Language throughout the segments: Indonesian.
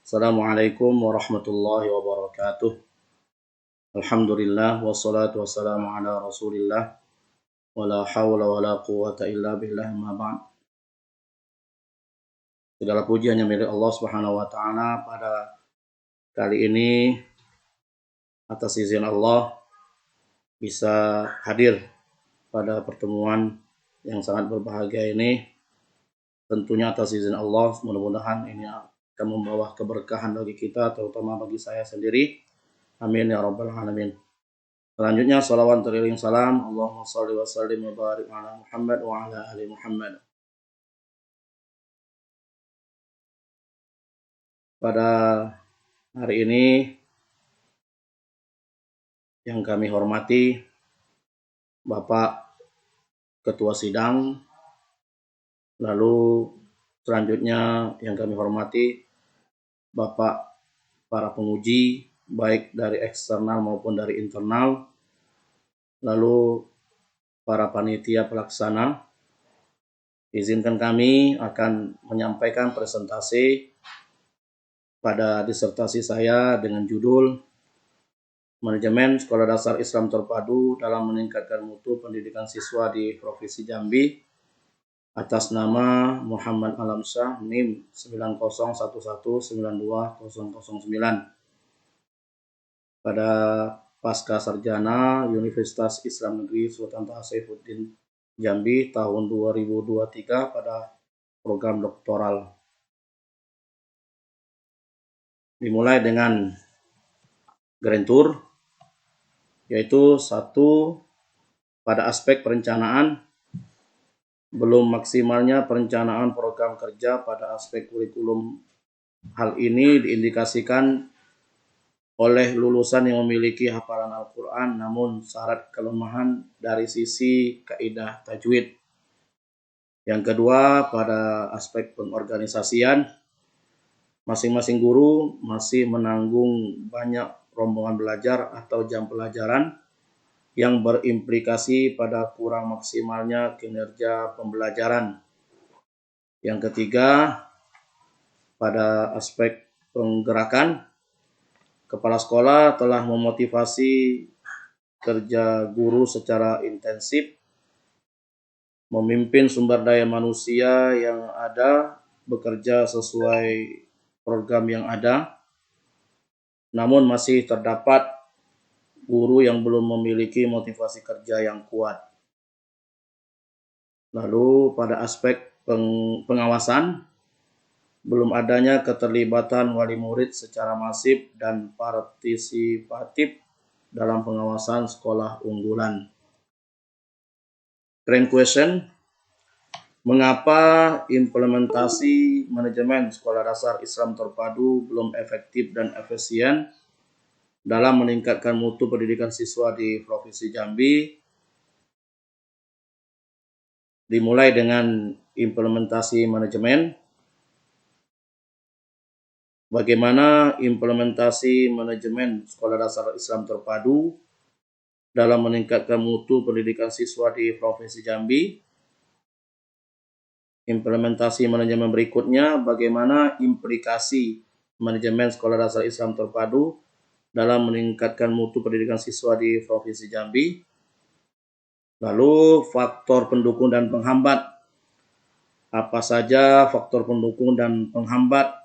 Assalamualaikum warahmatullahi wabarakatuh. Alhamdulillah wassalatu wassalamu ala Rasulillah wala haula wala quwata illa billah ma ba'd. Segala puji hanya milik Allah Subhanahu wa taala. Pada kali ini atas izin Allah bisa hadir pada pertemuan yang sangat berbahagia ini. Tentunya atas izin Allah, mudah-mudahan ini akan membawa keberkahan bagi kita, terutama bagi saya sendiri. Amin ya rabbal alamin. Selanjutnya salawat teriring salam, Allahumma shalli wa sallim wa barik ala Muhammad wa ala ali Muhammad. Pada hari ini yang kami hormati Bapak Ketua Sidang, lalu selanjutnya yang kami hormati Bapak para penguji, baik dari eksternal maupun dari internal, lalu para panitia pelaksana. Izinkan kami akan menyampaikan presentasi pada disertasi saya dengan judul Manajemen Sekolah Dasar Islam Terpadu dalam Meningkatkan Mutu Pendidikan Siswa di Provinsi Jambi, atas nama Muhammad Alamsyah, NIM 9011920009, pada Pasca Sarjana Universitas Islam Negeri Sultan Taha Saifuddin Jambi tahun 2023 pada program doktoral. Dimulai dengan Grand Tour, yaitu satu, pada aspek perencanaan, belum maksimalnya perencanaan program kerja pada aspek kurikulum. Hal ini diindikasikan oleh lulusan yang memiliki hafalan Al-Quran namun syarat kelemahan dari sisi kaidah tajwid. Yang kedua, pada aspek pengorganisasian, masing-masing guru masih menanggung banyak rombongan belajar atau jam pelajaran yang berimplikasi pada kurang maksimalnya kinerja pembelajaran. Yang ketiga, pada aspek penggerakan, kepala sekolah telah memotivasi kerja guru secara intensif, memimpin sumber daya manusia yang ada bekerja sesuai program yang ada, namun masih terdapat guru yang belum memiliki motivasi kerja yang kuat. Lalu pada aspek pengawasan, belum adanya keterlibatan wali murid secara masif dan partisipatif dalam pengawasan sekolah unggulan. Grand question, mengapa implementasi manajemen sekolah dasar Islam terpadu belum efektif dan efisien dalam meningkatkan mutu pendidikan siswa di Provinsi Jambi? Dimulai dengan implementasi manajemen. Bagaimana implementasi manajemen sekolah dasar Islam terpadu dalam meningkatkan mutu pendidikan siswa di Provinsi Jambi? Implementasi manajemen berikutnya, bagaimana implikasi manajemen sekolah dasar Islam terpadu dalam meningkatkan mutu pendidikan siswa di Provinsi Jambi? Lalu faktor pendukung dan penghambat. Apa saja faktor pendukung dan penghambat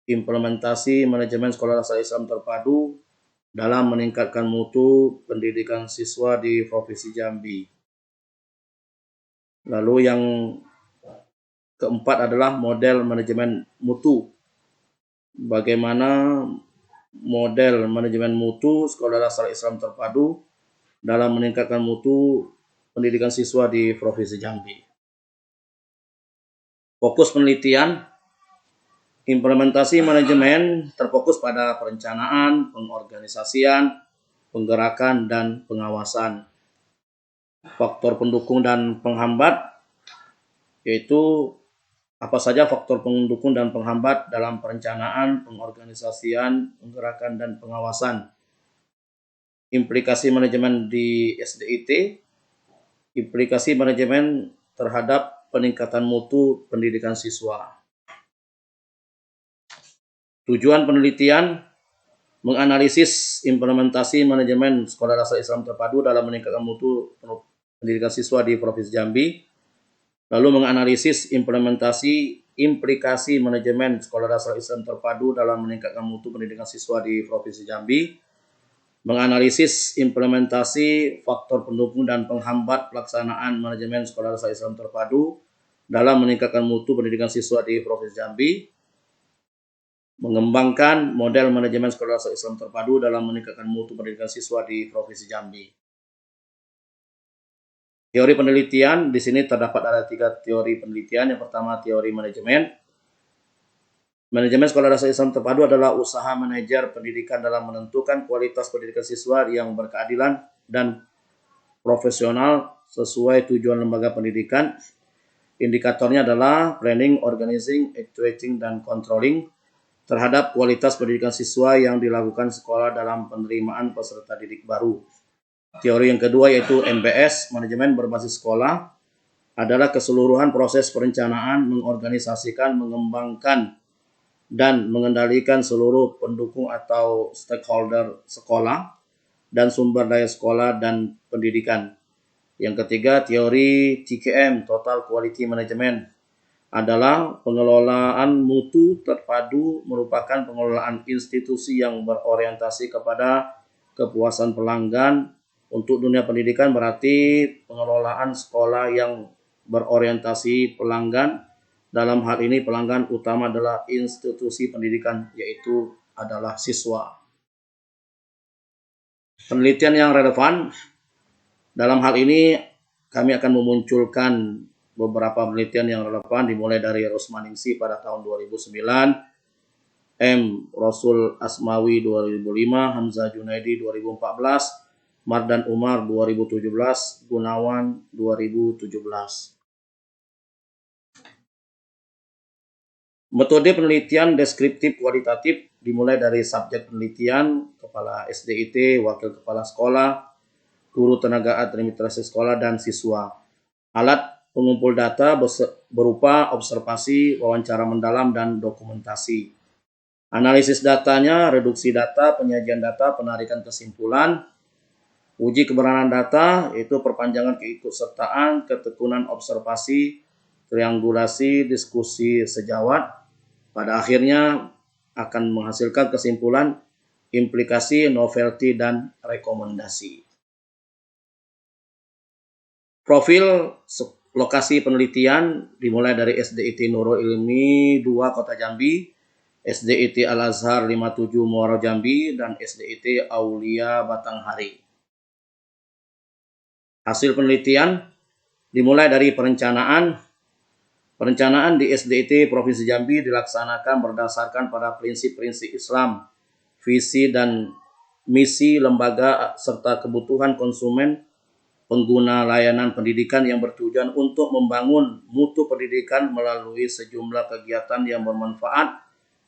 implementasi manajemen sekolah dasar Islam terpadu dalam meningkatkan mutu pendidikan siswa di Provinsi Jambi? Lalu yang keempat adalah model manajemen mutu. Bagaimana model manajemen mutu sekolah dasar Islam terpadu dalam meningkatkan mutu pendidikan siswa di Provinsi Jambi? Fokus penelitian, implementasi manajemen terfokus pada perencanaan, pengorganisasian, penggerakan, dan pengawasan. Faktor pendukung dan penghambat, yaitu apa saja faktor pendukung dan penghambat dalam perencanaan, pengorganisasian, penggerakan, dan pengawasan. Implikasi manajemen di SDIT, implikasi manajemen terhadap peningkatan mutu pendidikan siswa. Tujuan penelitian menganalisis implementasi manajemen sekolah dasar Islam terpadu dalam meningkatkan mutu pendidikan siswa di Provinsi Jambi, lalu menganalisis implikasi manajemen sekolah dasar Islam terpadu dalam meningkatkan mutu pendidikan siswa di Provinsi Jambi, menganalisis implementasi faktor pendukung dan penghambat pelaksanaan manajemen sekolah dasar Islam terpadu dalam meningkatkan mutu pendidikan siswa di Provinsi Jambi, mengembangkan model manajemen sekolah dasar Islam terpadu dalam meningkatkan mutu pendidikan siswa di Provinsi Jambi. Teori penelitian, di sini terdapat ada 3 teori penelitian. Yang pertama, teori manajemen. Manajemen sekolah dasar Islam terpadu adalah usaha manajer pendidikan dalam menentukan kualitas pendidikan siswa yang berkeadilan dan profesional sesuai tujuan lembaga pendidikan. Indikatornya adalah planning, organizing, actuating, dan controlling terhadap kualitas pendidikan siswa yang dilakukan sekolah dalam penerimaan peserta didik baru. Teori yang kedua yaitu MBS, manajemen berbasis sekolah, adalah keseluruhan proses perencanaan, mengorganisasikan, mengembangkan, dan mengendalikan seluruh pendukung atau stakeholder sekolah dan sumber daya sekolah dan pendidikan. Yang ketiga, teori TQM, Total Quality Management, adalah pengelolaan mutu terpadu, merupakan pengelolaan institusi yang berorientasi kepada kepuasan pelanggan. Untuk dunia pendidikan berarti pengelolaan sekolah yang berorientasi pelanggan. Dalam hal ini pelanggan utama adalah institusi pendidikan, yaitu adalah siswa. Penelitian yang relevan, dalam hal ini kami akan memunculkan beberapa penelitian yang relevan, dimulai dari Rosmaningsi pada tahun 2009, M. Rasul Asmawi 2005, Hamzah Junaidi 2014, Mardan Umar 2017, Gunawan 2017. Metode penelitian deskriptif kualitatif dimulai dari subjek penelitian, kepala SDIT, wakil kepala sekolah, guru tenaga administrasi sekolah, dan siswa. Alat pengumpul data berupa observasi, wawancara mendalam, dan dokumentasi. Analisis datanya, reduksi data, penyajian data, penarikan kesimpulan. Uji kebenaran data, yaitu perpanjangan keikutsertaan, ketekunan observasi, triangulasi, diskusi sejawat. Pada akhirnya akan menghasilkan kesimpulan, implikasi, novelty, dan rekomendasi. Profil lokasi penelitian dimulai dari SDIT Nurul Ilmi 2 Kota Jambi, SDIT Al-Azhar 57 Muara Jambi, dan SDIT Aulia Batanghari. Hasil penelitian dimulai dari perencanaan. Perencanaan di SDIT Provinsi Jambi dilaksanakan berdasarkan pada prinsip-prinsip Islam, visi dan misi lembaga, serta kebutuhan konsumen pengguna layanan pendidikan yang bertujuan untuk membangun mutu pendidikan melalui sejumlah kegiatan yang bermanfaat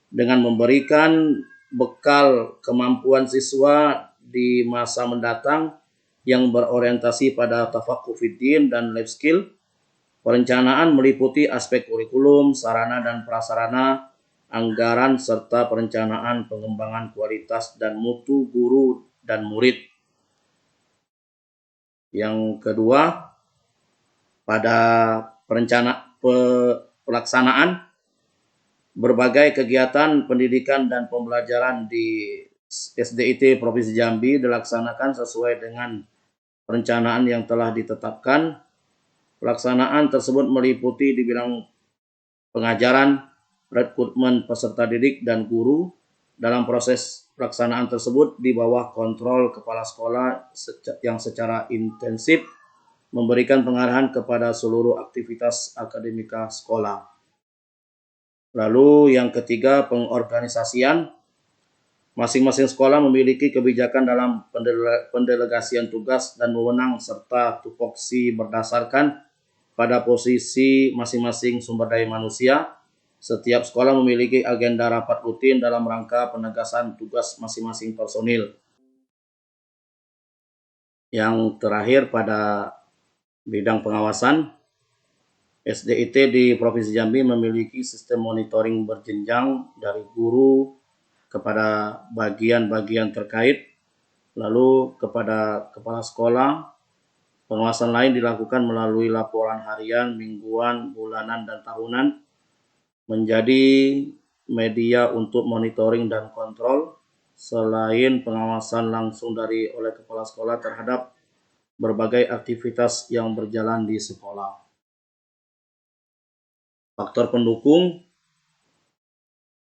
dengan memberikan bekal kemampuan siswa di masa mendatang yang berorientasi pada tafaqquh fiddin dan life skill. Perencanaan meliputi aspek kurikulum, sarana dan prasarana, anggaran, serta perencanaan pengembangan kualitas dan mutu guru dan murid. Yang kedua, pada pelaksanaan berbagai kegiatan pendidikan dan pembelajaran di SDIT Provinsi Jambi dilaksanakan sesuai dengan perencanaan yang telah ditetapkan. Pelaksanaan tersebut meliputi di bidang pengajaran, rekrutmen peserta didik dan guru. Dalam proses pelaksanaan tersebut di bawah kontrol kepala sekolah yang secara intensif memberikan pengarahan kepada seluruh aktivitas akademika sekolah. Lalu yang ketiga, pengorganisasian. Masing-masing sekolah memiliki kebijakan dalam pendelegasian tugas dan wewenang serta tupoksi berdasarkan pada posisi masing-masing sumber daya manusia. Setiap sekolah memiliki agenda rapat rutin dalam rangka penegasan tugas masing-masing personil. Yang terakhir, pada bidang pengawasan, SDIT di Provinsi Jambi memiliki sistem monitoring berjenjang dari guru, kepada bagian-bagian terkait, lalu kepada kepala sekolah. Pengawasan lain dilakukan melalui laporan harian, mingguan, bulanan, dan tahunan, menjadi media untuk monitoring dan kontrol, selain pengawasan langsung oleh kepala sekolah terhadap berbagai aktivitas yang berjalan di sekolah. Faktor pendukung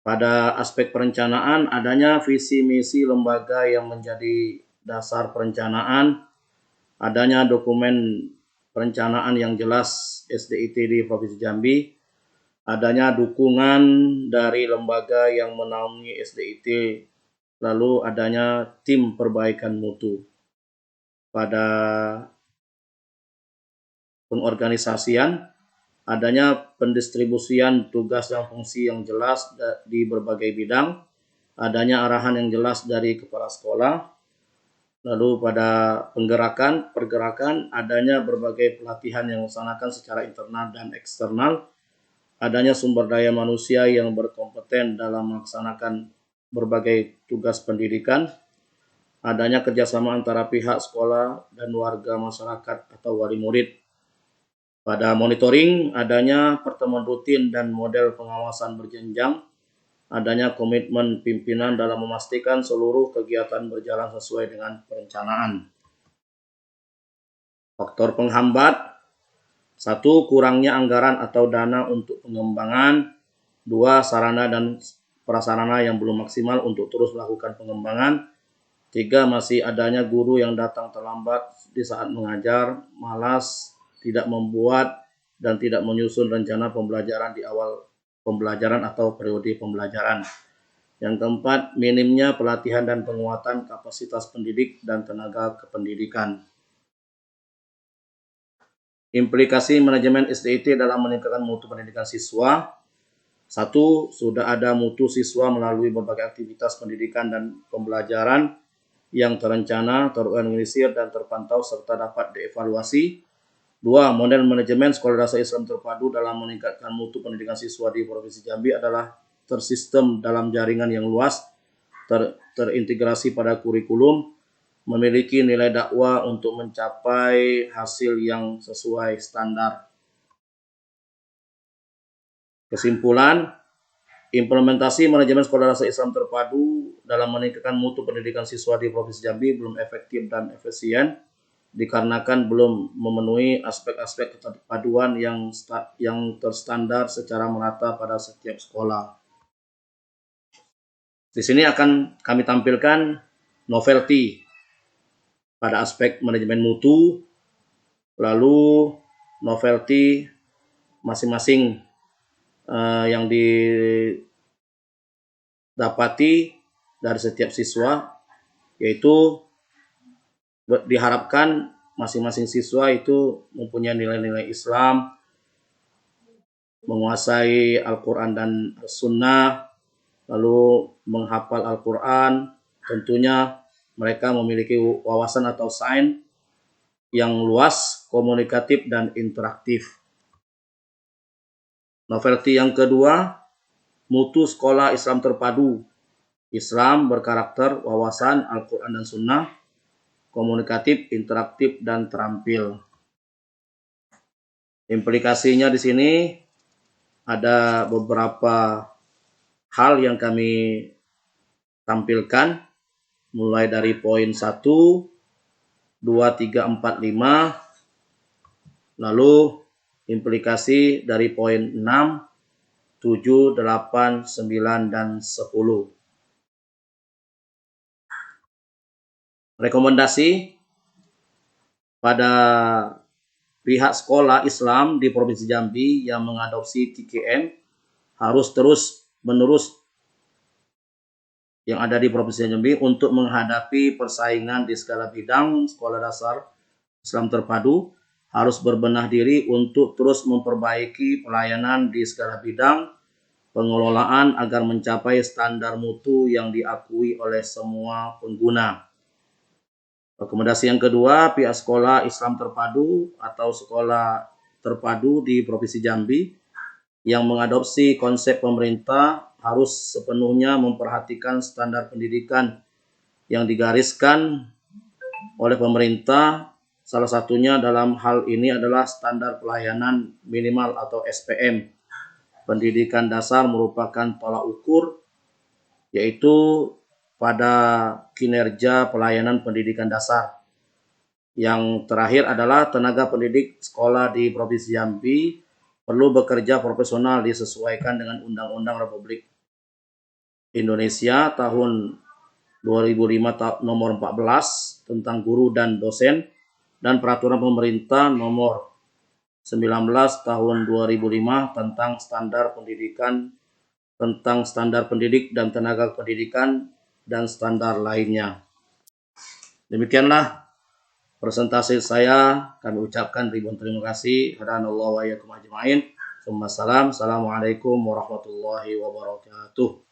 pada aspek perencanaan, adanya visi misi lembaga yang menjadi dasar perencanaan, adanya dokumen perencanaan yang jelas SDIT di Provinsi Jambi, adanya dukungan dari lembaga yang menaungi SDIT, lalu adanya tim perbaikan mutu. Pada pengorganisasian, adanya pendistribusian tugas dan fungsi yang jelas di berbagai bidang, adanya arahan yang jelas dari kepala sekolah. Lalu pada pergerakan, adanya berbagai pelatihan yang dilaksanakan secara internal dan eksternal, adanya sumber daya manusia yang berkompeten dalam melaksanakan berbagai tugas pendidikan, adanya kerjasama antara pihak sekolah dan warga masyarakat atau wali murid. Pada monitoring, adanya pertemuan rutin dan model pengawasan berjenjang, adanya komitmen pimpinan dalam memastikan seluruh kegiatan berjalan sesuai dengan perencanaan. Faktor penghambat: 1. Kurangnya anggaran atau dana untuk pengembangan. 2. Sarana dan prasarana yang belum maksimal untuk terus melakukan pengembangan. 3. Masih adanya guru yang datang terlambat di saat mengajar, malas, tidak membuat, dan tidak menyusun rencana pembelajaran di awal pembelajaran atau periode pembelajaran. Yang keempat, minimnya pelatihan dan penguatan kapasitas pendidik dan tenaga kependidikan. Implikasi manajemen SDIT dalam meningkatkan mutu pendidikan siswa. 1. Sudah ada mutu siswa melalui berbagai aktivitas pendidikan dan pembelajaran yang terencana, terorganisir, dan terpantau serta dapat dievaluasi. 2. Model manajemen sekolah dasar Islam terpadu dalam meningkatkan mutu pendidikan siswa di Provinsi Jambi adalah tersistem dalam jaringan yang luas, terintegrasi pada kurikulum, memiliki nilai dakwah untuk mencapai hasil yang sesuai standar. Kesimpulan, implementasi manajemen sekolah dasar Islam terpadu dalam meningkatkan mutu pendidikan siswa di Provinsi Jambi belum efektif dan efisien dikarenakan belum memenuhi aspek-aspek keterpaduan yang terstandar secara merata pada setiap sekolah. Di sini akan kami tampilkan novelty pada aspek manajemen mutu, lalu novelty masing-masing yang didapati dari setiap siswa, yaitu diharapkan masing-masing siswa itu mempunyai nilai-nilai Islam, menguasai Al-Quran dan Sunnah, lalu menghafal Al-Quran. Tentunya mereka memiliki wawasan atau sains yang luas, komunikatif, dan interaktif. Novelty yang kedua, mutu sekolah Islam terpadu. Islam berkarakter wawasan Al-Quran dan Sunnah, komunikatif, interaktif, dan terampil. Implikasinya di sini ada beberapa hal yang kami tampilkan, mulai dari poin 1, 2, 3, 4, 5, lalu implikasi dari poin 6, 7, 8, 9, dan 10. Rekomendasi pada pihak sekolah Islam di Provinsi Jambi yang mengadopsi TKM harus terus-menerus yang ada di Provinsi Jambi untuk menghadapi persaingan di segala bidang. Sekolah dasar Islam terpadu harus berbenah diri untuk terus memperbaiki pelayanan di segala bidang pengelolaan agar mencapai standar mutu yang diakui oleh semua pengguna. Rekomendasi yang kedua, pihak sekolah Islam terpadu atau sekolah terpadu di Provinsi Jambi yang mengadopsi konsep pemerintah harus sepenuhnya memperhatikan standar pendidikan yang digariskan oleh pemerintah. Salah satunya dalam hal ini adalah standar pelayanan minimal atau SPM. Pendidikan dasar merupakan tolak ukur, yaitu pada kinerja pelayanan pendidikan dasar. Yang terakhir adalah tenaga pendidik sekolah di Provinsi Jambi perlu bekerja profesional disesuaikan dengan Undang-Undang Republik Indonesia tahun 2005 nomor 14 tentang guru dan dosen, dan peraturan pemerintah nomor 19 tahun 2005 tentang standar pendidik dan tenaga pendidikan dan standar lainnya. Demikianlah presentasi saya. Kami ucapkan ribuan terima kasih. Hadanallahu wa iyyakum ajma'in. Assalamualaikum warahmatullahi wabarakatuh.